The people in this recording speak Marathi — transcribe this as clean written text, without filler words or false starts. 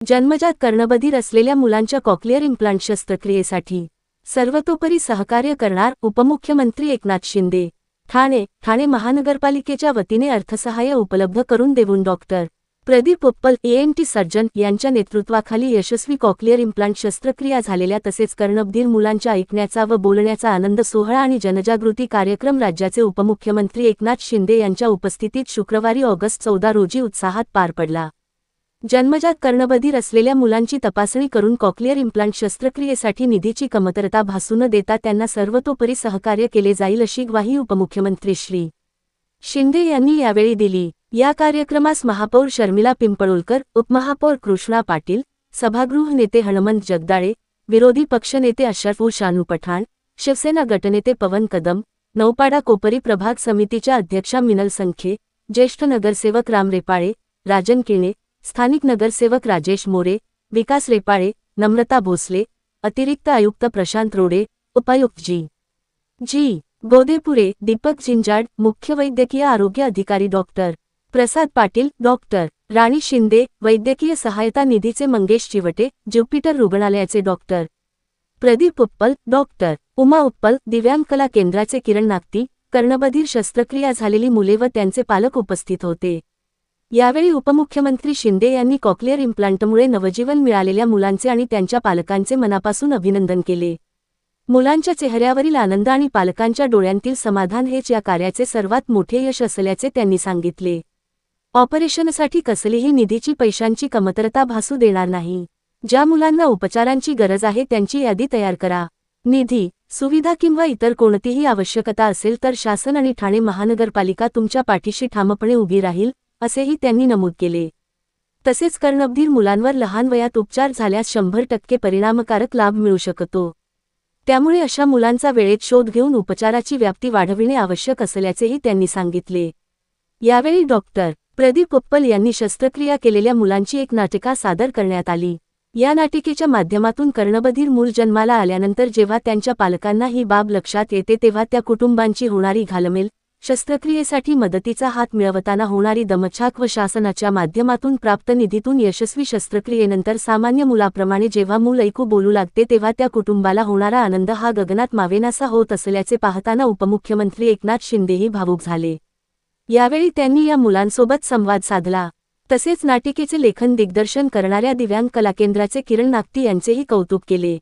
जन्मजात कर्णबधिर असलेल्या मुलांच्या कॉक्लिअर इम्प्लांट शस्त्रक्रियेसाठी सर्वतोपरी सहकार्य करणार उपमुख्यमंत्री एकनाथ शिंदे। ठाणे महानगरपालिकेच्या वतीने अर्थसहाय्य उपलब्ध करून देऊन डॉक्टर प्रदीप उप्पल ENT सर्जन यांच्या नेतृत्वाखाली यशस्वी कॉक्लिअर इम्प्लांट शस्त्रक्रिया झालेल्या तसेच कर्णबधिर मुलांच्या ऐकण्याचा व बोलण्याचा आनंद सोहळा आणि जनजागृती कार्यक्रम राज्याचे उपमुख्यमंत्री एकनाथ शिंदे यांच्या उपस्थितीत शुक्रवारी ऑगस्ट 14 रोजी उत्साहात पार पडला। जन्मजात कर्णबधिर असलेल्या मुलांची तपासणी करून कॉक्लिअर इम्प्लांट शस्त्रक्रियेसाठी निधीची कमतरता भासू न देता त्यांना सर्वतोपरी सहकार्य केले जाईल अशी ग्वाही उपमुख्यमंत्री श्री शिंदे यांनी यावेळी दिली। या कार्यक्रमास महापौर शर्मिला पिंपळुलकर, उपमहापौर कृष्णा पाटील, सभागृह नेते हनुमंत जगदाळे, विरोधी पक्षनेते अशरफ शानू पठाण, शिवसेना गटनेते पवन कदम, नौपाडा कोपरी प्रभाग समितीच्या अध्यक्षा मिनल संखे, ज्येष्ठ नगरसेवक राम रेपाळे, राजन किणे, स्थानिक नगरसेवक राजेश मोरे, विकास रेपाळे, नम्रता भोसले, अतिरिक्त आयुक्त प्रशांत रोडे, उपायुक्त जी गोदेपुरे, दीपक जिंजाड, मुख्य वैद्यकीय आरोग्य अधिकारी डॉक्टर प्रसाद पाटील, डॉक्टर राणी शिंदे, वैद्यकीय सहायता निधीचे मंगेश चिवटे, ज्युपिटर रुग्णालयाचे डॉक्टर प्रदीप उप्पल, डॉक्टर उमा उप्पल, दिव्यांग कला केंद्राचे किरण नागती, कर्णबधिर शस्त्रक्रिया झालेली मुले व त्यांचे पालक उपस्थित होते। यावेळी उपमुख्यमंत्री शिंदे यांनी कॉक्लिअर इम्प्लांटमुळे नवजीवन मिळालेल्या मुलांचे आणि त्यांच्या पालकांचे मनापासून अभिनंदन केले। मुलांच्या चेहऱ्यावरील आनंद आणि पालकांच्या डोळ्यांतील समाधान हेच या कार्याचे सर्वात मोठे यश असल्याचे त्यांनी सांगितले। ऑपरेशनसाठी कसलीही निधीची पैशांची कमतरता भासू देणार नाही। ज्या मुलांना उपचारांची गरज आहे त्यांची यादी तयार करा। निधी, सुविधा किंवा इतर कोणतीही आवश्यकता असेल तर शासन आणि ठाणे महानगरपालिका तुमच्या पाठीशी ठामपणे उभी राहील, असेही त्यांनी नमूद केले। तसेच कर्णबधिर मुलांवर लहान वयात उपचार झाल्यास 100% परिणामकारक लाभ मिळू शकतो। त्यामुळे अशा मुलांचा वेळेत शोध घेऊन उपचाराची व्याप्ती वाढविणे आवश्यक असल्याचेही त्यांनी सांगितले। यावेळी डॉक्टर प्रदीप उप्पल यांनी शस्त्रक्रिया केलेल्या मुलांची एक नाटिका सादर करण्यात आली। या नाटिकेच्या माध्यमातून कर्णबधिर मूल जन्माला आल्यानंतर जेव्हा त्यांच्या पालकांना ही बाब लक्षात येते तेव्हा त्या कुटुंबांची होणारी घालमेल, शस्त्रक्रियेसाठी मदतीचा हात मिळवताना होणारी दमछाक व शासनाच्या माध्यमातून प्राप्त निधीतून यशस्वी शस्त्रक्रियेनंतर सामान्य मुलाप्रमाणे जेव्हा मूल ऐकू बोलू लागते तेव्हा त्या कुटुंबाला होणारा आनंद हा गगनात मावेनासा होत असल्याचे पाहताना उपमुख्यमंत्री एकनाथ शिंदेही भावूक झाले। यावेळी त्यांनी या मुलांसोबत संवाद साधला। तसेच नाटिकेचे लेखन दिग्दर्शन करणाऱ्या दिव्यांग कला केंद्राचे किरण नागती यांचेही कौतुक केले।